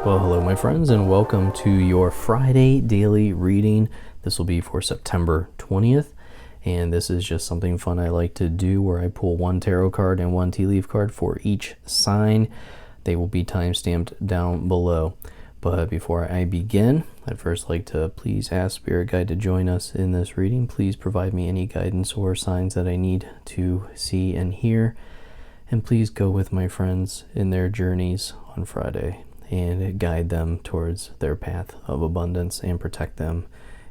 Well, hello my friends, and welcome to your Friday daily reading. This will be for September 20th, and this is just something fun I like to do where I pull one tarot card and one tea leaf card for each sign. They will be time-stamped down below. But before I begin, I'd first like to please ask Spirit Guide to join us in this reading. Please provide me any guidance or signs that I need to see and hear. And please go with my friends in their journeys on Friday and guide them towards their path of abundance and protect them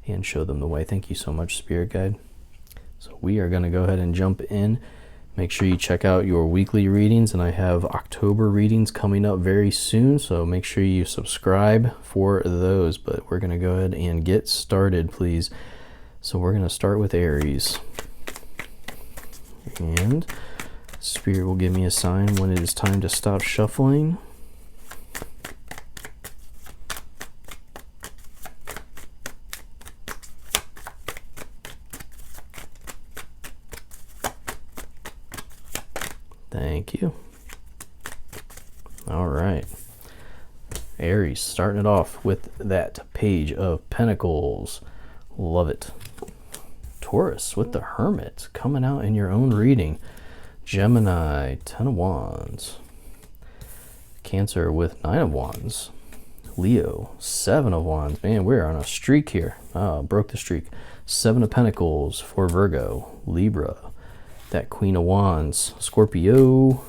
and show them the way. Thank you so much, Spirit Guide. So we are going to go ahead and jump in. Make sure you check out your weekly readings, and I have October readings coming up very soon, so make sure you subscribe for those. But we're going to go ahead and get started, please. So we're going to start with Aries. And Spirit will give me a sign when it is time to stop shuffling. Thank you. All right. Aries, starting it off with that Page of Pentacles. Love it. Taurus with the Hermit coming out in your own reading. Gemini, 10 of Wands. Cancer with 9 of Wands. Leo, 7 of Wands. Man, we're on a streak here. Oh, broke the streak. 7 of Pentacles for Virgo. Libra, that Queen of Wands. Scorpio,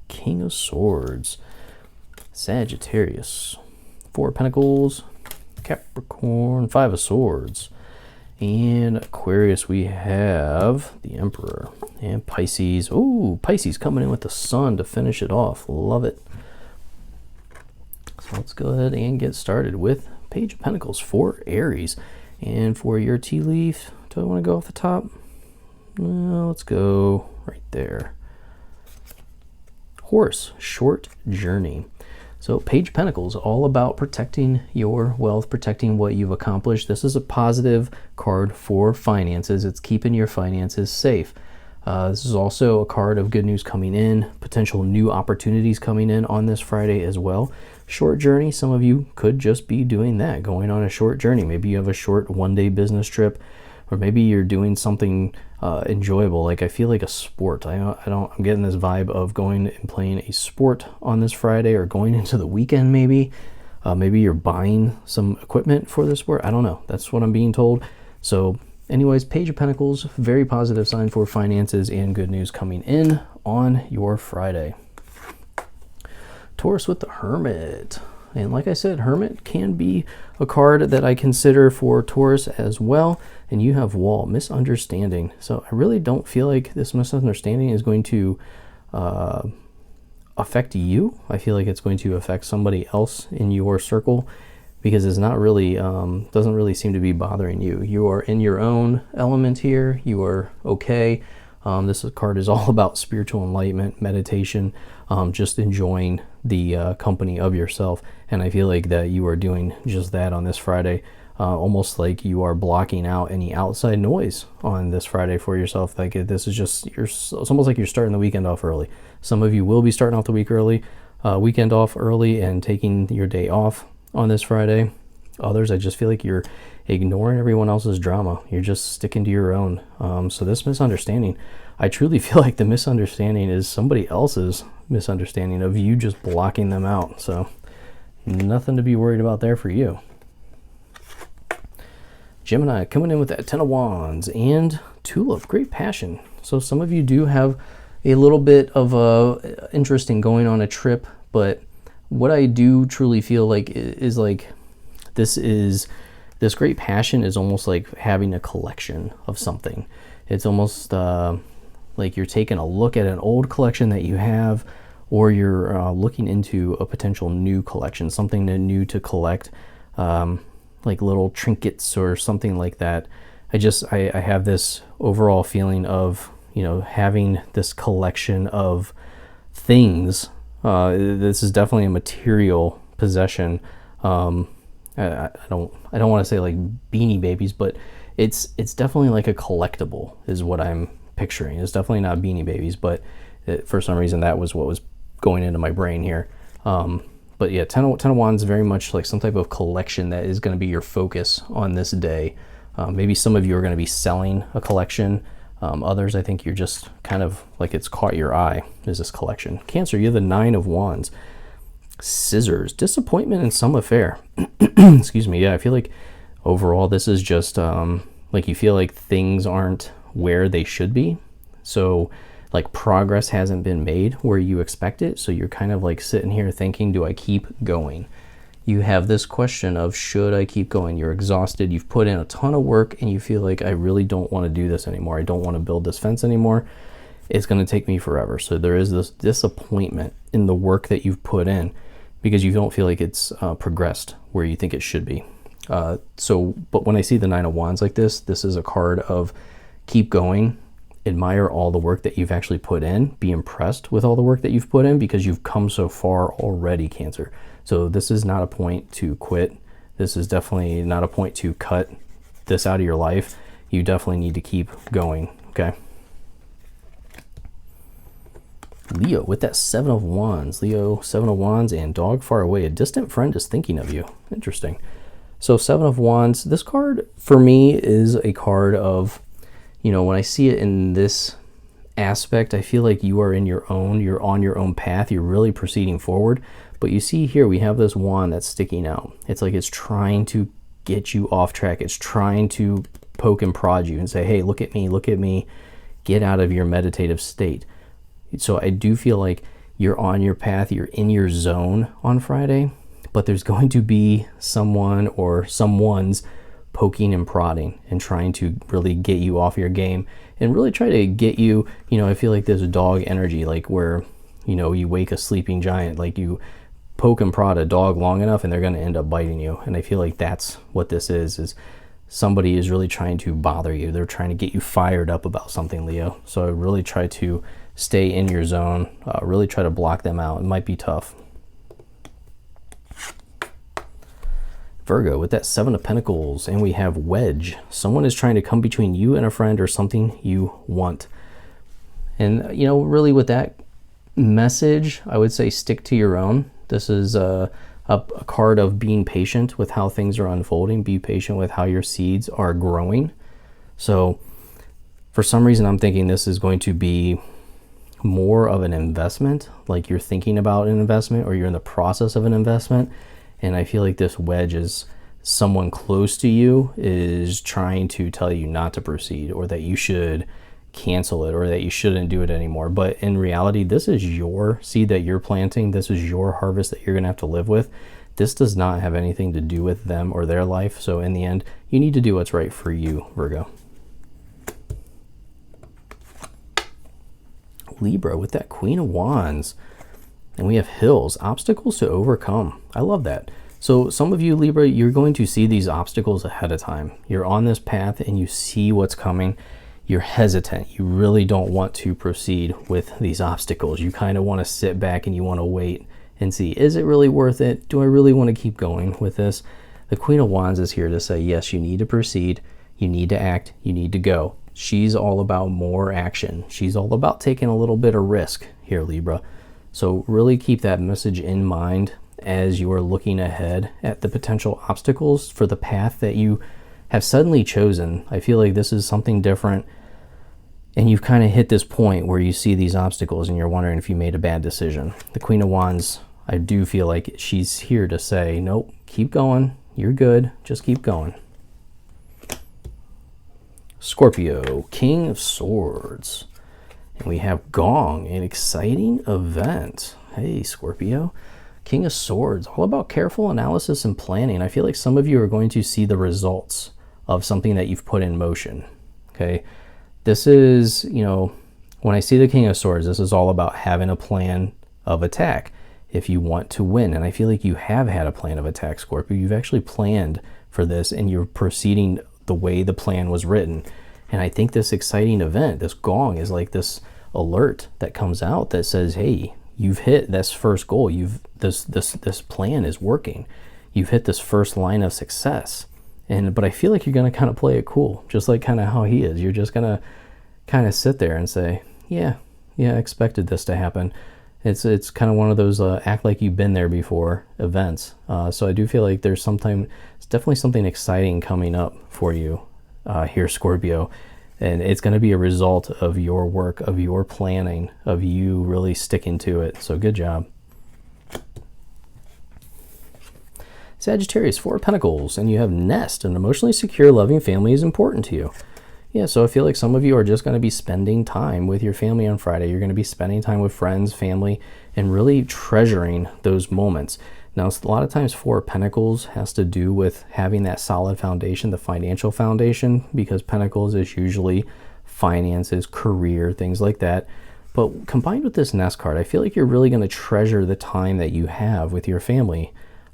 King of Swords. Sagittarius, 4 of Pentacles. Capricorn, 5 of Swords. And Aquarius, we have the Emperor. And Pisces. Oh, Pisces coming in with the Sun to finish it off. Love it. So let's go ahead and get started with Page of Pentacles for Aries. And for your tea leaf, do I want to go off the top? No, let's go right there. Horse, short journey. So Page of Pentacles, all about protecting your wealth, protecting what you've accomplished. This is a positive card for finances. It's keeping your finances safe. This is also a card of good news coming in, potential new opportunities coming in on this Friday as well. Short journey, some of you could just be doing that, going on a short journey. Maybe you have a short one-day business trip, or maybe you're doing something enjoyable. Like I feel like a sport. I'm getting this vibe of going and playing a sport on this Friday, or going into the weekend maybe. Maybe you're buying some equipment for the sport. I don't know. That's what I'm being told. So anyways, Page of Pentacles, very positive sign for finances and good news coming in on your Friday. Taurus with the Hermit. And like I said, Hermit can be a card that I consider for Taurus as well. And you have Wall, misunderstanding. So I really don't feel like this misunderstanding is going to affect you. I feel like it's going to affect somebody else in your circle, because it's not really, doesn't really seem to be bothering you. You are in your own element here. You are okay. This card is all about spiritual enlightenment, meditation, just enjoying the company of yourself. And I feel like that you are doing just that on this Friday, almost like you are blocking out any outside noise on this Friday for yourself. Like this is just, it's almost like you're starting the weekend off early. Some of you will be starting off the weekend off early and taking your day off on this Friday. Others, I just feel like you're ignoring everyone else's drama. You're just sticking to your own. So this misunderstanding, I truly feel like the misunderstanding is somebody else's misunderstanding of you just blocking them out. So nothing to be worried about there for you. Gemini coming in with that 10 of Wands and Tulip, great passion. So some of you do have a little bit of interest in going on a trip, but what I do truly feel like is like this great passion is almost like having a collection of something. It's almost like you're taking a look at an old collection that you have, or you're looking into a potential new collection, something new to collect, like little trinkets or something like that. I have this overall feeling of, you know, having this collection of things. This is definitely a material possession. I don't want to say like Beanie Babies, but it's definitely like a collectible is what I'm picturing. It's definitely not Beanie Babies, but for some reason that was what was going into my brain here. But yeah, ten of Wands, very much like some type of collection that is going to be your focus on this day. Maybe some of you are going to be selling a collection. Others, I think you're just kind of like it's caught your eye, is this collection. Cancer, you have the 9 of Wands. Scissors, disappointment in some affair. Excuse me. Yeah, I feel like overall this is just like you feel like things aren't where they should be. So like progress hasn't been made where you expect it. So you're kind of like sitting here thinking, do I keep going? You have this question of, should I keep going? You're exhausted. You've put in a ton of work and you feel like, I really don't want to do this anymore. I don't want to build this fence anymore. It's going to take me forever. So there is this disappointment in the work that you've put in because you don't feel like it's progressed where you think it should be. But when I see the 9 of Wands like this is a card of keep going, admire all the work that you've actually put in, be impressed with all the work that you've put in because you've come so far already, Cancer. So this is not a point to quit. This is definitely not a point to cut this out of your life. You definitely need to keep going, okay? Leo, with that 7 of Wands. Leo, 7 of Wands and dog far away. A distant friend is thinking of you. Interesting. So 7 of Wands, this card for me is a card of, you know, when I see it in this aspect, I feel like you are in your own, you're on your own path, you're really proceeding forward. But you see here, we have this wand that's sticking out. It's like it's trying to get you off track. It's trying to poke and prod you and say, hey, look at me, get out of your meditative state. So I do feel like you're on your path, you're in your zone on Friday, but there's going to be someone or someone's poking and prodding and trying to really get you off your game and really try to get you, you know, I feel like this dog energy, like where, you know, you wake a sleeping giant, like you poke and prod a dog long enough and they're going to end up biting you. And I feel like that's what this is somebody is really trying to bother you. They're trying to get you fired up about something, Leo. So I really try to stay in your zone, really try to block them out. It might be tough. Virgo, with that 7 of Pentacles, and we have wedge. Someone is trying to come between you and a friend or something you want. And, you know, really with that message, I would say stick to your own. This is a card of being patient with how things are unfolding. Be patient with how your seeds are growing. So for some reason, I'm thinking this is going to be more of an investment, like you're thinking about an investment or you're in the process of an investment. And I feel like this wedge is someone close to you is trying to tell you not to proceed or that you should cancel it or that you shouldn't do it anymore. But in reality, this is your seed that you're planting. This is your harvest that you're going to have to live with. This does not have anything to do with them or their life. So in the end, you need to do what's right for you, Virgo. Libra, with that Queen of Wands. And we have hills, obstacles to overcome. I love that. So some of you, Libra, you're going to see these obstacles ahead of time. You're on this path and you see what's coming. You're hesitant. You really don't want to proceed with these obstacles. You kind of want to sit back and you want to wait and see, is it really worth it? Do I really want to keep going with this? The Queen of Wands is here to say, yes, you need to proceed. You need to act. You need to go. She's all about more action. She's all about taking a little bit of risk here, Libra. So really keep that message in mind as you are looking ahead at the potential obstacles for the path that you have suddenly chosen. I feel like this is something different and you've kind of hit this point where you see these obstacles and you're wondering if you made a bad decision. The Queen of Wands, I do feel like she's here to say, nope, keep going. You're good. Just keep going. Scorpio, King of Swords. And we have Gong, an exciting event. Hey, Scorpio. King of Swords, all about careful analysis and planning. I feel like some of you are going to see the results of something that you've put in motion. Okay. This is, you know, when I see the King of Swords, this is all about having a plan of attack if you want to win. And I feel like you have had a plan of attack, Scorpio. You've actually planned for this and you're proceeding the way the plan was written. And I think this exciting event, this gong, is like this alert that comes out that says, hey, you've hit this first goal. This plan is working. You've hit this first line of success. But I feel like you're going to kind of play it cool, just like kind of how he is. You're just going to kind of sit there and say, yeah, I expected this to happen. It's kind of one of those act like you've been there before events. So I do feel like it's definitely something exciting coming up for you here, Scorpio. And it's going to be a result of your work, of your planning, of you really sticking to it. So good job. Sagittarius, 4 of Pentacles, and you have Nest. An emotionally secure, loving family is important to you. Yeah, so I feel like some of you are just going to be spending time with your family on Friday. You're going to be spending time with friends, family, and really treasuring those moments. Now, a lot of times 4 of Pentacles has to do with having that solid foundation, the financial foundation, because Pentacles is usually finances, career, things like that. But combined with this Nest card, I feel like you're really going to treasure the time that you have with your family.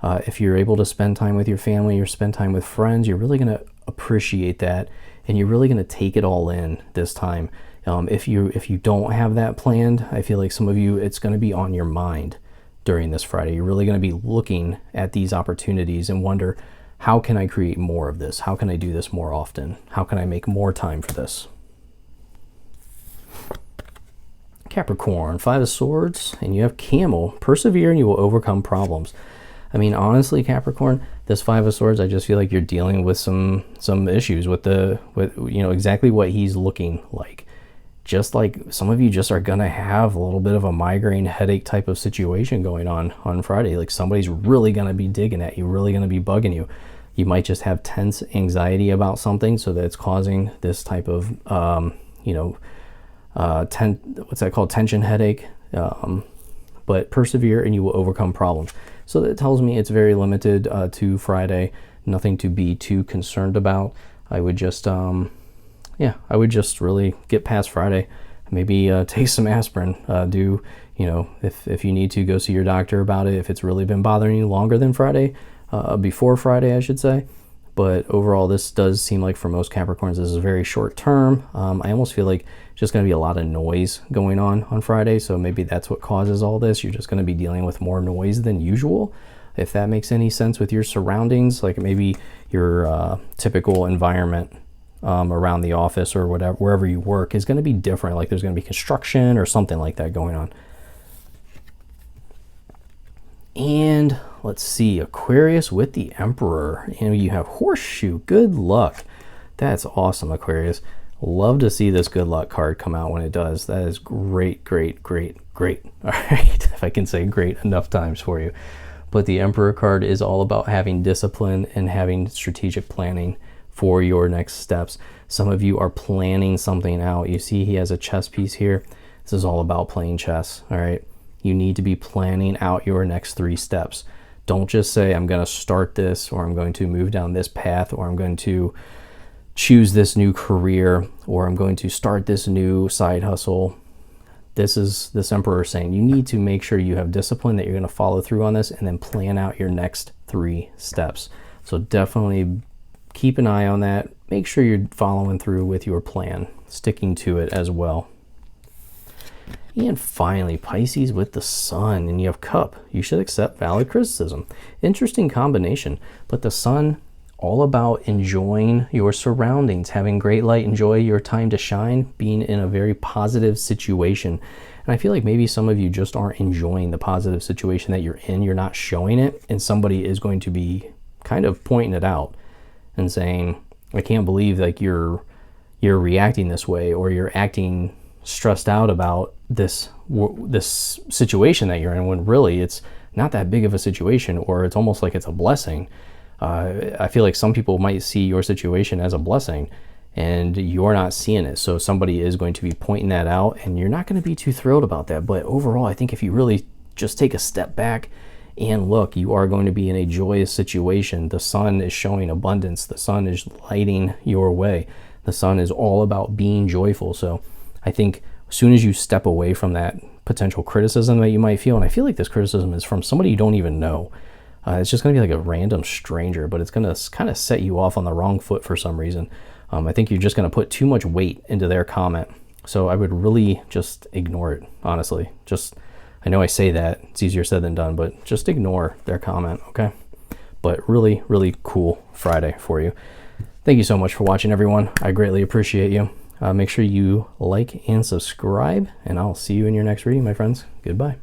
If you're able to spend time with your family or spend time with friends, you're really going to appreciate that, and you're really going to take it all in this time. If you don't have that planned, I feel like some of you, it's going to be on your mind during this Friday. You're really going to be looking at these opportunities and wonder, how can I create more of this? How can I do this more often? How can I make more time for this? Capricorn, 5 of Swords, and you have Camel. Persevere and you will overcome problems. I mean, honestly, Capricorn, this 5 of Swords, I just feel like you're dealing with some issues with exactly what he's looking like. Just like some of you just are going to have a little bit of a migraine headache type of situation going on Friday. Like somebody's really going to be digging at you, really going to be bugging you. You might just have tense anxiety about something, so that's causing this type of, what's that called? Tension headache. But persevere and you will overcome problems. So that tells me it's very limited to Friday. Nothing to be too concerned about. I would just, really get past Friday. Maybe take some aspirin. If you need to, go see your doctor about it. If it's really been bothering you longer than Friday, before Friday, I should say. But overall, this does seem like for most Capricorns, this is very short term. I almost feel like it's just going to be a lot of noise going on Friday. So maybe that's what causes all this. You're just going to be dealing with more noise than usual. If that makes any sense with your surroundings, like maybe your typical environment around the office or whatever, wherever you work, is going to be different. Like there's going to be construction or something like that going on. And let's see, Aquarius with the Emperor. You have Horseshoe. Good luck. That's awesome, Aquarius. Love to see this good luck card come out when it does. That is great, great, great, great. All right, if I can say great enough times for you. But the Emperor card is all about having discipline and having strategic planning for your next steps. Some of you are planning something out. You see he has a chess piece here. This is all about playing chess, all right? You need to be planning out your next 3 steps. Don't just say, I'm going to start this, or I'm going to move down this path, or I'm going to choose this new career, or I'm going to start this new side hustle. This is this Emperor saying you need to make sure you have discipline, that you're going to follow through on this, and then plan out your next 3 steps. So definitely keep an eye on that. Make sure you're following through with your plan, sticking to it as well. And finally, Pisces with the Sun, and you have Cup. You should accept valid criticism. Interesting combination, but the Sun, all about enjoying your surroundings, having great light, enjoy your time to shine, being in a very positive situation. And I feel like maybe some of you just aren't enjoying the positive situation that you're in. You're not showing it, and somebody is going to be kind of pointing it out and saying, I can't believe like you're reacting this way, or you're acting stressed out about this situation that you're in, when really it's not that big of a situation, or it's almost like it's a blessing. I feel like some people might see your situation as a blessing and you're not seeing it. So somebody is going to be pointing that out, and you're not going to be too thrilled about that. But overall, I think if you really just take a step back and look, you are going to be in a joyous situation. The Sun is showing abundance. The Sun is lighting your way. The Sun is all about being joyful. So I think as soon as you step away from that potential criticism that you might feel, and I feel like this criticism is from somebody you don't even know. It's just going to be like a random stranger, but it's going to kind of set you off on the wrong foot for some reason. I think you're just going to put too much weight into their comment. So I would really just ignore it, honestly. I know I say that, it's easier said than done, but just ignore their comment, okay? But really, really cool Friday for you. Thank you so much for watching, everyone. I greatly appreciate you. Make sure you like and subscribe, and I'll see you in your next reading, my friends. Goodbye.